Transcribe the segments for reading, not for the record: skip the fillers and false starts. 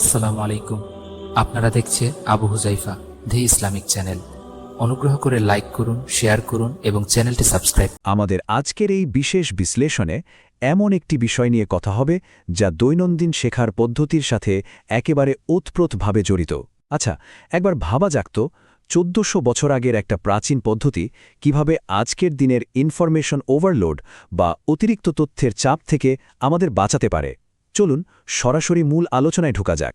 আসসালামু আলাইকুম। আপনারা দেখছে আবু হুজাইফা দি ইসলামিক চ্যানেল। অনুগ্রহ করে লাইক করুন, শেয়ার করুন এবং চ্যানেলটি সাবস্ক্রাইব। আমাদের আজকের এই বিশেষ বিশ্লেষণে এমন একটি বিষয় নিয়ে কথা হবে যা দৈনন্দিন শেখার পদ্ধতির সাথে একেবারে ওতপ্রোতভাবে জড়িত। আচ্ছা, একবার ভাবা যাক তো ১৪০০ বছর আগের একটা প্রাচীন পদ্ধতি কিভাবে আজকের দিনের ইনফরমেশন ওভারলোড বা অতিরিক্ত তথ্যের চাপ থেকে আমাদের বাঁচাতে পারে। চলুন সরাসরি মূল আলোচনায় ঢোকা যাক।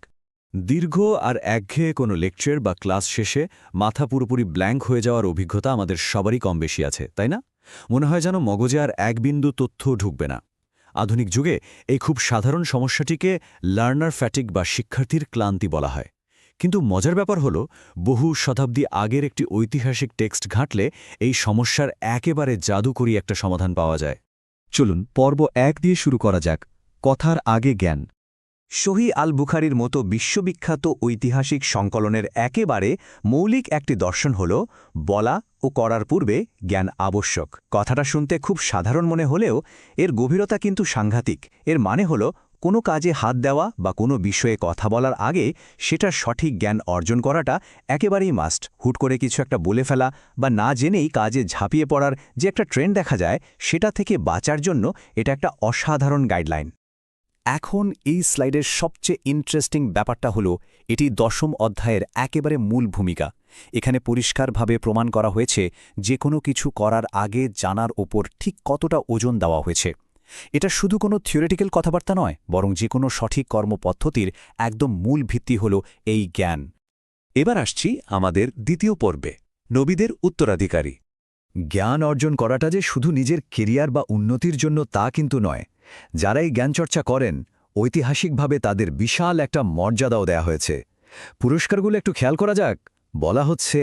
দীর্ঘ আর একঘেয়ে কোনো লেকচার বা ক্লাস শেষে মাথা পুরোপুরি ব্ল্যাঙ্ক হয়ে যাওয়ার অভিজ্ঞতা আমাদের সবারই কম বেশি আছে, তাই না? মনে হয় যেন মগজে আর এক বিন্দু তথ্য ঢুকবে না। আধুনিক যুগে এই খুব সাধারণ সমস্যাটিকে লার্নার ফ্যাটিক বা শিক্ষার্থীর ক্লান্তি বলা হয়। কিন্তু মজার ব্যাপার হলো, বহু শতাব্দী আগের একটি ঐতিহাসিক টেক্সট ঘাঁটলে এই সমস্যার একেবারে জাদুকরী একটা সমাধান পাওয়া যায়। চলুন পর্ব ১ দিয়ে শুরু করা যাক। কথার আগে জ্ঞান। সহিহ আল বুখারীর মতো বিশ্ববিখ্যাত ঐতিহাসিক সংকলনের একেবারে মৌলিক একটি দর্শন হল, বলা ও করার পূর্বে জ্ঞান আবশ্যক। কথাটা শুনতে খুব সাধারণ মনে হলেও এর গভীরতা কিন্তু সাংঘাতিক। এর মানে হল, কোনো কাজে হাত দেওয়া বা কোনো বিষয়ে কথা বলার আগে সেটার সঠিক জ্ঞান অর্জন করাটা একেবারেই মাস্ট। হুট করে কিছু একটা বলে ফেলা বা না জেনেই কাজে ঝাঁপিয়ে পড়ার যে একটা ট্রেন্ড দেখা যায়, সেটা থেকে বাঁচার জন্য এটা একটা অসাধারণ গাইডলাইন। এখন এই স্লাইডের সবচেয়ে ইন্টারেস্টিং ব্যাপারটা হলো, এটি ১০ম অধ্যায়ের একেবারে মূল ভূমিকা। এখানে পরিষ্কারভাবে প্রমাণ করা হয়েছে যে কোনো কিছু করার আগে জানার ওপর ঠিক কতটা ওজন দেওয়া হয়েছে। এটা শুধু কোনো থিওরিটিক্যাল কথাবার্তা নয়, বরং যে কোনো সঠিক কর্মপদ্ধতির একদম মূল ভিত্তি হল এই জ্ঞান। এবার আসছি আমাদের দ্বিতীয় পর্বে, নবীদের উত্তরাধিকারী। জ্ঞান অর্জন করাটা যে শুধু নিজের কেরিয়ার বা উন্নতির জন্য তা কিন্তু নয়। যারা এই জ্ঞানচর্চা করেন, ঐতিহাসিকভাবে তাদের বিশাল একটা মর্যাদাও দেয়া হয়েছে। পুরস্কারগুলো একটু খেয়াল করা যাক। বলা হচ্ছে,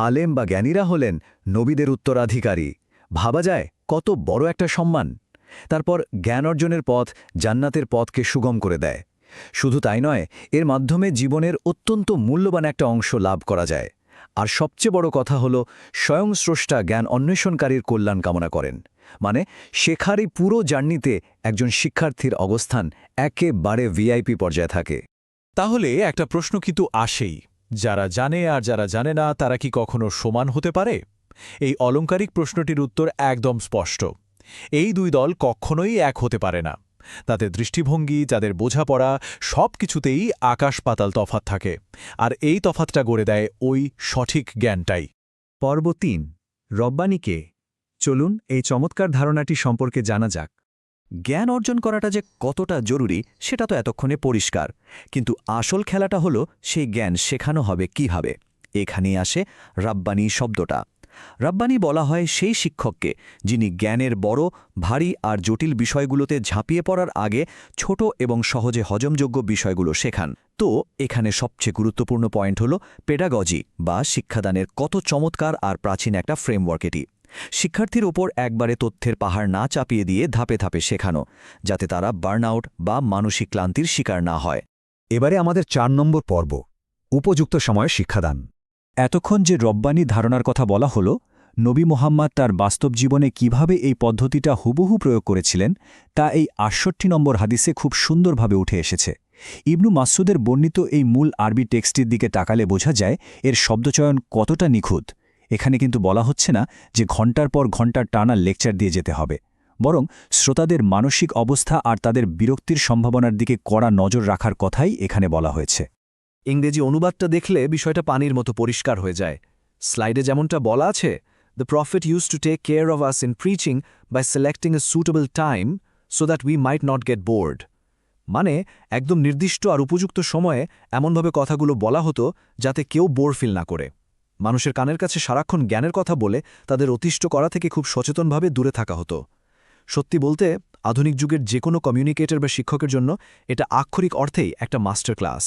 আলেম বা জ্ঞানীরা হলেন নবীদের উত্তরাধিকারী। ভাবা যায় কত বড় একটা সম্মান। তারপর জ্ঞান অর্জনের পথ জান্নাতের পথকে সুগম করে দেয়। শুধু তাই নয়, এর মাধ্যমে জীবনের অত্যন্ত মূল্যবান একটা অংশ লাভ করা যায়। আর সবচেয়ে বড় কথা হল, স্বয়ং স্রষ্টা জ্ঞান অন্বেষণকারীর কল্যাণ কামনা করেন। মানে, শেখার এই পুরো জার্নিতে একজন শিক্ষার্থীর অবস্থান একেবারে ভিআইপি পর্যায়ে থাকে। তাহলে একটা প্রশ্ন কিন্তু আসেই, যারা জানে আর যারা জানে না তারা কি কখনো সমান হতে পারে? এই অলংকারিক প্রশ্নটির উত্তর একদম স্পষ্ট। এই দুই দল কখনোই এক হতে পারে না। তাদের দৃষ্টিভঙ্গি, তাদের বোঝাপড়া, সব কিছুতেই আকাশ পাতাল তফাৎ থাকে। আর এই তফাৎটা গড়ে দেয় ওই সঠিক জ্ঞানটাই। পর্ব ৩, রব্বানীকে। চলুন এই চমৎকার ধারণাটি সম্পর্কে জানা যাক। জ্ঞান অর্জন করাটা যে কতটা জরুরি সেটা তো এতক্ষণে পরিষ্কার, কিন্তু আসল খেলাটা হলো সেই জ্ঞান শেখানো হবে কিভাবে। এখানেই আসে রাব্বানী শব্দটা। রাব্বানী বলা হয় সেই শিক্ষককে যিনি জ্ঞানের বড়, ভারী আর জটিল বিষয়গুলোতে ঝাঁপিয়ে পড়ার আগে ছোট এবং সহজে হজমযোগ্য বিষয়গুলো শেখান। তো এখানে সবচেয়ে গুরুত্বপূর্ণ পয়েন্ট হলো পেডাগজি বা শিক্ষাদানের কত চমৎকার আর প্রাচীন একটা ফ্রেমওয়ার্ক এটি। শিক্ষার্থীর ওপর একবারে তথ্যের পাহাড় না চাপিয়ে দিয়ে ধাপে ধাপে শেখানো, যাতে তারা বার্নআউট বা মানসিক ক্লান্তির শিকার না হয়। এবারে আমাদের ৪ নম্বর পর্ব, উপযুক্ত সময়ে শিক্ষাদান। এতক্ষণ যে রব্বানী ধারণার কথা বলা হলো, নবী মোহাম্মদ তার বাস্তব জীবনে কিভাবে এই পদ্ধতিটা হুবহু প্রয়োগ করেছিলেন তা এই ৬৮ নম্বর হাদিসে খুব সুন্দরভাবে উঠে এসেছে। ইবনু মাসউদের বর্ণিত এই মূল আরবি টেক্সটির দিকে তাকালে বোঝা যায় এর শব্দচয়ন কতটা নিখুঁত। এখানে কিন্তু বলা হচ্ছে না যে ঘণ্টার পর ঘণ্টা টানা লেকচার দিয়ে যেতে হবে, বরং শ্রোতাদের মানসিক অবস্থা আর তাদের বিরক্তির সম্ভাবনার দিকে কড়া নজর রাখার কথাই এখানে বলা হয়েছে। ইংরেজি অনুবাদটা দেখলে বিষয়টা পানির মতো পরিষ্কার হয়ে যায়। স্লাইডে যেমনটা বলা আছে, the prophet use to take care of us in preaching by selecting a suitable time so that we might not get bored. মানে, একদম নির্দিষ্ট আর উপযুক্ত সময়ে এমনভাবে কথাগুলো বলা হতো যাতে কেউ বোর ফিল না করে। মানুষের কানের কাছে সারাক্ষণ জ্ঞানের কথা বলে তাদের অতিষ্ঠ করা থেকে খুব সচেতনভাবে দূরে থাকা হতো। সত্যি বলতে, আধুনিক যুগের যে কোনো কমিউনিকেটর বা শিক্ষকের জন্য এটা আক্ষরিক অর্থেই একটা মাস্টার ক্লাস।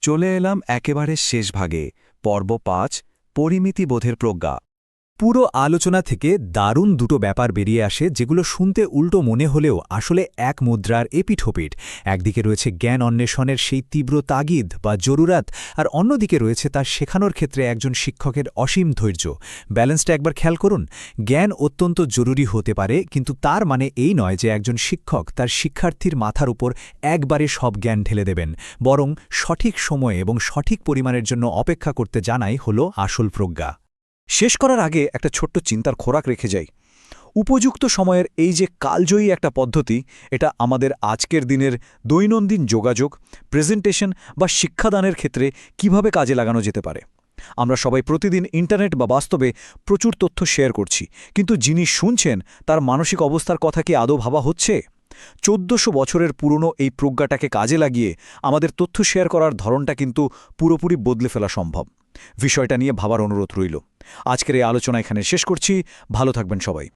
চলে এলাম একেবারে শেষ ভাগে, পর্ব ৫, পরিমিতি বোধের প্রজ্ঞা। পুরো আলোচনা থেকে দারুণ দুটো ব্যাপার বেরিয়ে আসে, যেগুলো শুনতে উল্টো মনে হলেও আসলে এক মুদ্রার এপিঠোপিঠ। একদিকে রয়েছে জ্ঞান অন্বেষণের সেই তীব্র তাগিদ বা জরুরাত, আর অন্যদিকে রয়েছে তার শেখানোর ক্ষেত্রে একজন শিক্ষকের অসীম ধৈর্য। ব্যালেন্সটা একবার খেয়াল করুন। জ্ঞান অত্যন্ত জরুরি হতে পারে, কিন্তু তার মানে এই নয় যে একজন শিক্ষক তার শিক্ষার্থীর মাথার উপর একবারে সব জ্ঞান ঢেলে দেবেন। বরং সঠিক সময়ে এবং সঠিক পরিমাণের জন্য অপেক্ষা করতে জানাই হলো আসল প্রজ্ঞা। শেষ করার আগে একটা ছোট্ট চিন্তার খোরাক রেখে যাই। উপযুক্ত সময়ের এই যে কালজয়ী একটা পদ্ধতি, এটা আমাদের আজকের দিনের দৈনন্দিন যোগাযোগ, প্রেজেন্টেশন বা শিক্ষাদানের ক্ষেত্রে কিভাবে কাজে লাগানো যেতে পারে। আমরা সবাই প্রতিদিন ইন্টারনেট বা বাস্তবে প্রচুর তথ্য শেয়ার করছি, কিন্তু যিনি শুনছেন তার মানসিক অবস্থার কথা কি আদৌ ভাবা হচ্ছে? 1400 বছরের পুরনো এই প্রজ্ঞাটাকে কাজে লাগিয়ে আমাদের তথ্য শেয়ার করার ধরনটা কিন্তু পুরোপুরি বদলে ফেলা সম্ভব। বিষয়টা নিয়ে ভাবার অনুরোধ রইল। আজকের এই আলোচনা এখানে শেষ করছি। ভালো থাকবেন সবাই।